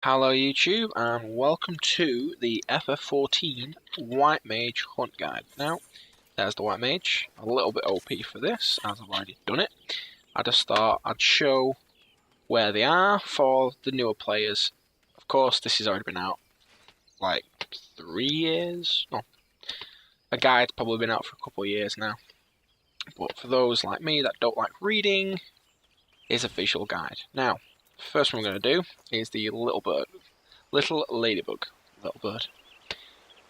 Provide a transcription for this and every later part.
Hello YouTube and welcome to the FF14 White Mage Hunt Guide. Now, there's the White Mage, a little bit OP for this as I've already done it. I just thought I'd show where they are for the newer players. Of course, this has already been out like 3 years. No, a guide's probably been out for a couple of years now. But for those like me that don't like reading, it's a visual guide. Now, first one we're going to do is the little ladybug. Little bird.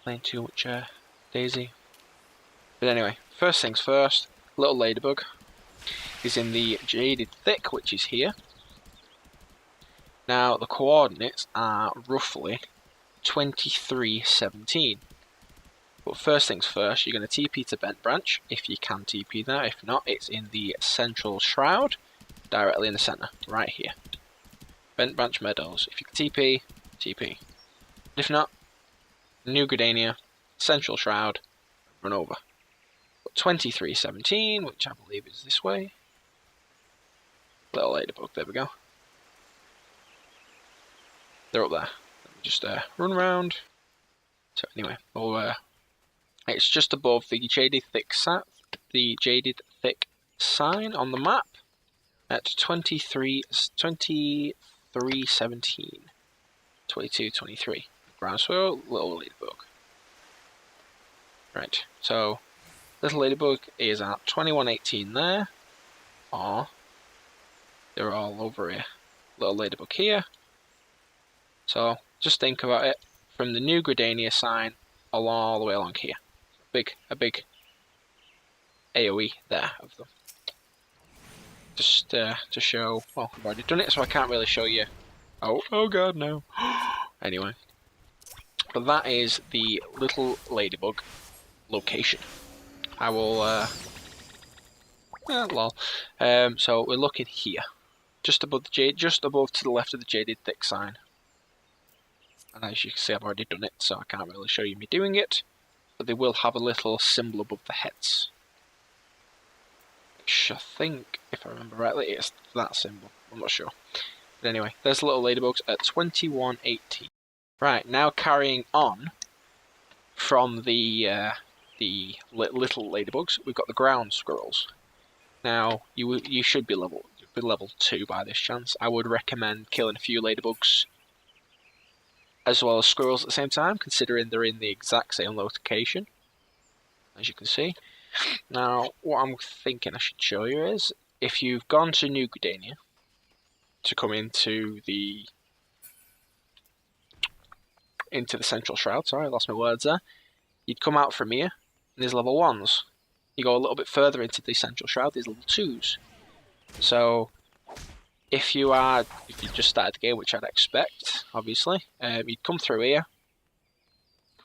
Playing too much Daisy. But anyway, first things first, little ladybug is in the Jaded Thick, which is here. Now, the coordinates are roughly 2317. But first things first, you're going to TP to Bent Branch, if you can TP there. If not, it's in the Central Shroud, directly in the centre, right here. Bent Branch Meadows. If you can TP, TP. If not, New Gridania, Central Shroud, run over. But 2317, which I believe is this way. Little ladybug, there we go. They're up there. Let me just run around. So anyway, it's just above the Jaded Thick sign on the map at 2317. 2223. Ground Squirrel, little ladybug. Right, so little ladybug is at 2118 there. Or they're all over here. Little ladybug here. So just think about it from the New Gridania sign all the way along here. A big AoE there of them. Just to show, well, I've already done it, so I can't really show you. Oh god, no. Anyway, but that is the little ladybug location. I will, lol. So we're looking here, just above to the left of the Jaded Thick sign. And as you can see, I've already done it, so I can't really show you me doing it. But they will have a little symbol above the heads. I think, if I remember rightly, it's that symbol. I'm not sure. But anyway, there's little ladybugs at 2118. Right, now carrying on from the little ladybugs, we've got the ground squirrels. Now, you should be level 2 by this chance. I would recommend killing a few ladybugs as well as squirrels at the same time, considering they're in the exact same location, as you can see. Now, what I'm thinking I should show you is, if you've gone to New Gridania to come into the Central Shroud, sorry, I lost my words there, you'd come out from here, and there's level 1s. You go a little bit further into the Central Shroud, there's level 2s. So, if you just started the game, which I'd expect, obviously, you'd come through here,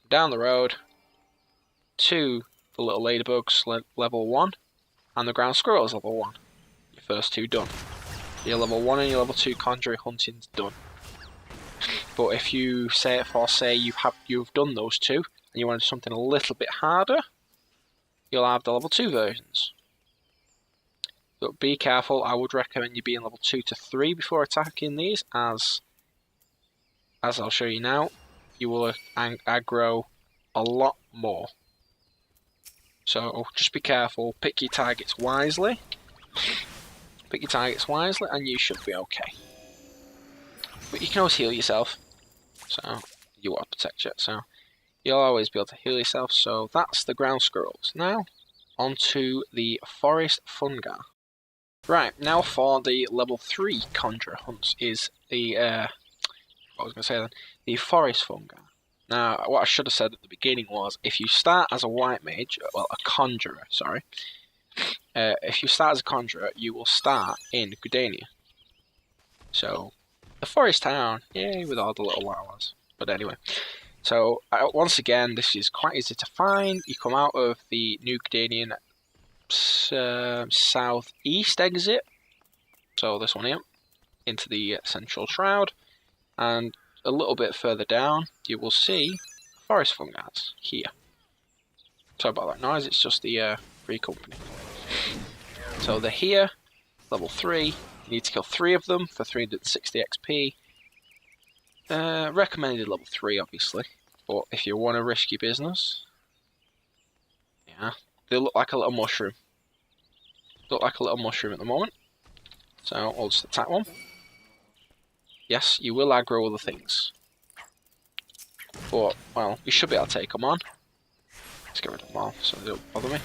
down the road, to the little ladybugs level 1, and the ground squirrels level 1. Your first 2 done. Your level 1 and your level 2 Conjurer hunting's done. But if you say you've done those 2 and you want something a little bit harder, you'll have the level 2 versions. But be careful, I would recommend you being level 2 to 3 before attacking these, as I'll show you now, you will aggro a lot more. So just be careful, pick your targets wisely. And you should be okay. But you can always heal yourself. So you want to protect you. So you'll always be able to heal yourself. So that's the ground squirrels. Now onto the forest funga. Right, now for the level 3 Conjurer hunts is the the forest funga. Now, what I should have said at the beginning was, if you start as a white mage, well, a conjurer, sorry. If you start as a conjurer, you will start in Gridania. So, the forest town, yay, with all the little llamas. But anyway, so once again, this is quite easy to find. You come out of the New Gridanian southeast exit, so this one here, into the Central Shroud, and a little bit further down, you will see forest fungas here. Sorry about that noise, it's just the free company. So they're here, level 3. You need to kill 3 of them for 360 XP. Recommended level 3, obviously. But if you want to risk your business, yeah, they look like a little mushroom. Look like a little mushroom at the moment. So I'll just attack one. Yes, you will aggro other things. But, well, you should be able to take them on. Let's get rid of them all so they don't bother me.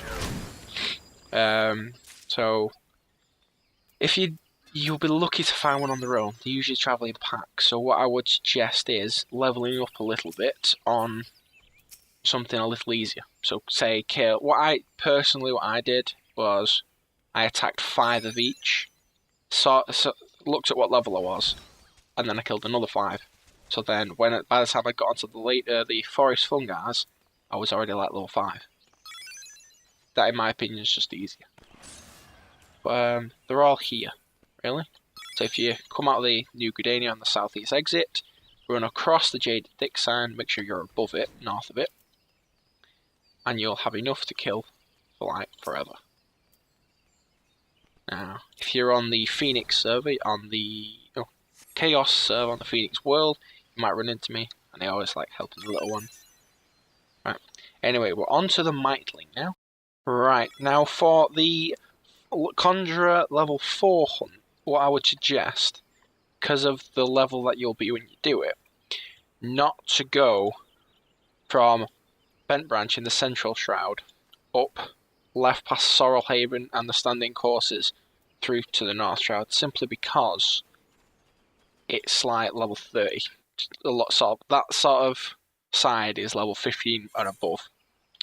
So, if you'll be lucky to find one on their own. They usually travel in packs. So what I would suggest is leveling up a little bit on something a little easier. So say kill. What I did was I attacked 5 of each. So looked at what level I was, and then I killed another 5. So then by the time I got onto the forest fungas, I was already like level 5. That, in my opinion, is just easier. But they're all here, really. So if you come out of the New Gridania on the southeast exit, run across the Jaded Dick sign, make sure you're above it, north of it, and you'll have enough to kill for like forever. Now, if you're on the Phoenix server, on the Chaos server on the Phoenix world, you might run into me, and I always like helping the little one. Right. Anyway, we're on to the Miclink now. Right, now for the Conjurer level 4 hunt, what I would suggest, because of the level that you'll be when you do it, not to go from Bent Branch in the Central Shroud up, left past Sorrel Haven and the Standing Courses through to the North Shroud, simply because it's like level 30. That sort of side is level 15 and above.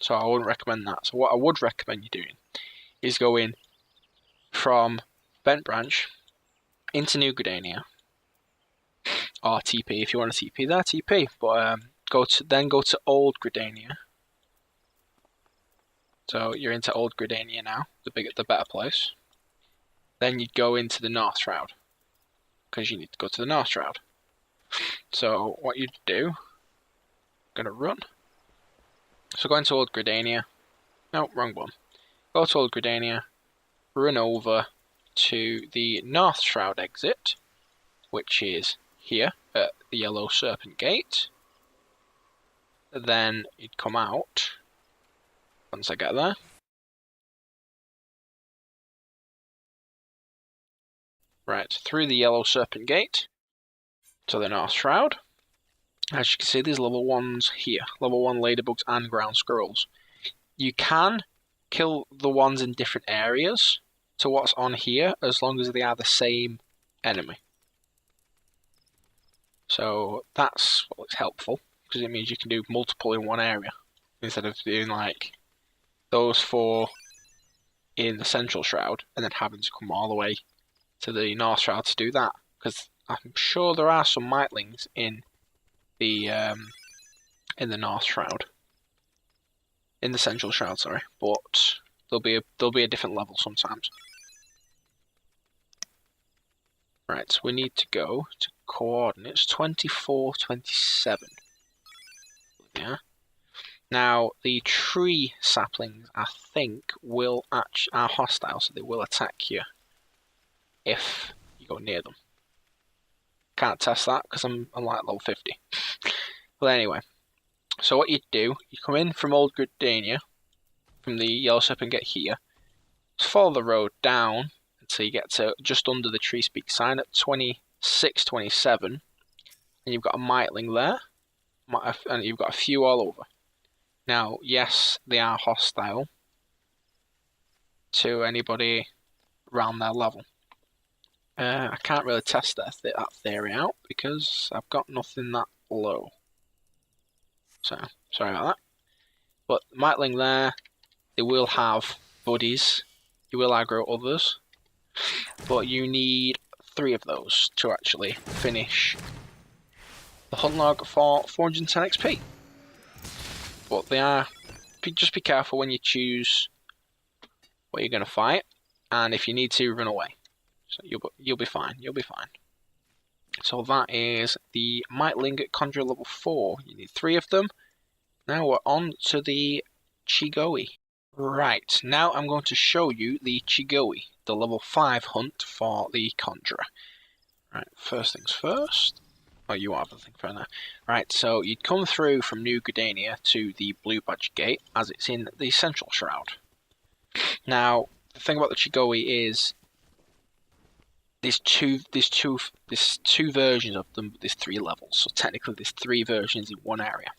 So I wouldn't recommend that. So what I would recommend you doing is going from Bent Branch into New Gridania, or TP if you want to TP there, TP. But go to Old Gridania. So you're into Old Gridania now, the better place. Then you'd go into the North Shroud, because you need to go to the North Shroud. So what you'd do, gonna run. So go into Old Gridania. No, wrong one. Go to Old Gridania, run over to the North Shroud exit, which is here at the Yellow Serpent Gate. Then you'd come out once I get there. Right, through the Yellow Serpent Gate to the North Shroud. As you can see, there's level 1s here. Level 1 Ladybugs and ground squirrels. You can kill the ones in different areas to what's on here, as long as they are the same enemy. So that's what's helpful, because it means you can do multiple in one area, instead of doing like those 4 in the Central Shroud, and then having to come all the way to the North Shroud to do that. Because I'm sure there are some Miclings in the North Shroud, in the Central Shroud, sorry, but they'll be a different level sometimes. Right, so we need to go to coordinates 24, 27. Yeah. Now the tree saplings, I think, are hostile, so they will attack you if you go near them. Can't test that because I'm like level 50. But anyway, so what you do, you come in from Old Gridania, from the Yellow Serpent Gate here, just follow the road down until you get to just under the Tree Speak sign at 26, 27, and you've got a Micling there, and you've got a few all over. Now, yes, they are hostile to anybody around their level. I can't really test that theory out because I've got nothing that low. So, sorry about that. But Micling there, they will have buddies. You will aggro others. But you need 3 of those to actually finish the hunt log for 410 XP. But they are... just be careful when you choose what you're going to fight. And if you need to, run away. So you'll be fine. You'll be fine. So that is the Miclink Conjurer level 4. You need 3 of them. Now we're on to the Chigoi. Right, now I'm going to show you the Chigoi, the level 5 hunt for the Conjurer. Right, first things first. Oh, you are, I think, fair enough. Right, so you'd come through from New Gridania to the Blue Badge Gate, as it's in the Central Shroud. Now, the thing about the Chigoi is there's two versions of them, but there's 3 levels. So technically there's 3 versions in one area.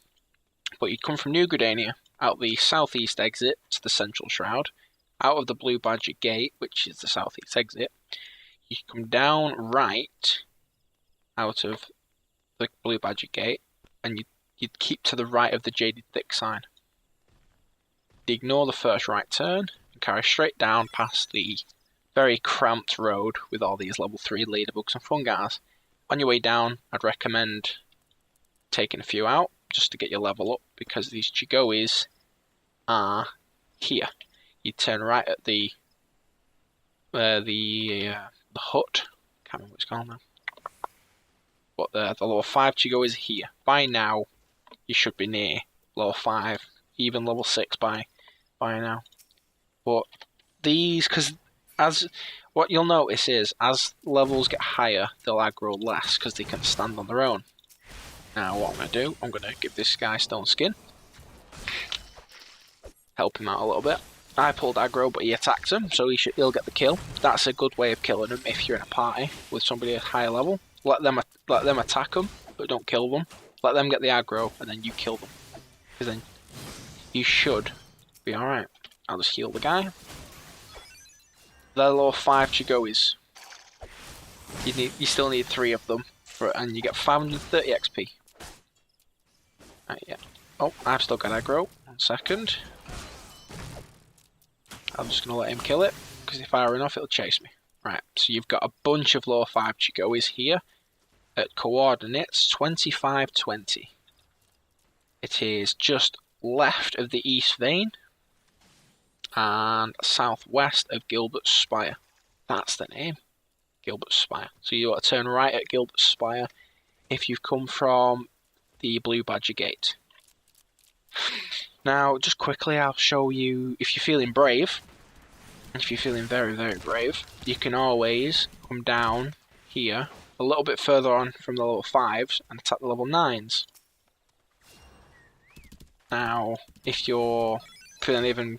But you'd come from New Gridania, out the southeast exit to the Central Shroud, out of the Blue Badger Gate, which is the southeast exit. You come down right out of the Blue Badger Gate, and you'd keep to the right of the Jaded Thick sign. You ignore the first right turn and carry straight down past the very cramped road with all these level 3 Ladybugs and Fungas. On your way down, I'd recommend taking a few out just to get your level up, because these Chigois are here. You turn right at the hut. Can't remember what it's called now. But the level 5 Chigois are here. By now, you should be near level 5, even level 6 by now. But these, because what you'll notice is, as levels get higher, they'll aggro less because they can stand on their own. Now what I'm going to do, I'm going to give this guy Stone Skin. Help him out a little bit. I pulled aggro, but he attacked him, so he'll get the kill. That's a good way of killing him if you're in a party with somebody at higher level. Let them attack them, but don't kill them. Let them get the aggro, and then you kill them. Because then you should be alright. I'll just heal the guy. They're level 5 Chigois. You still need 3 of them, and you get 530 XP. Right, yeah. Oh, I've still got aggro. 1 second. I'm just going to let him kill it, because if I run off, it'll chase me. Right, so you've got a bunch of level 5 Chigois here at coordinates 2520. It is just left of the East Vein and southwest of Gilbert's Spire. That's the name, Gilbert's Spire. So you want to turn right at Gilbert's Spire if you've come from the Blue Badger Gate. Now, just quickly, I'll show you, if you're feeling brave, if you're feeling very, very brave, you can always come down here, a little bit further on from the level 5s, and attack the level 9s. Now, if you're feeling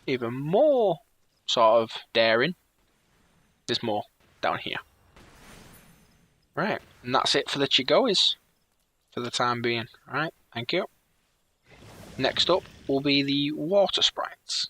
even more sort of daring, there's more down here. Right, and that's it for the Chigois for the time being. Right, thank you. Next up will be the water sprites.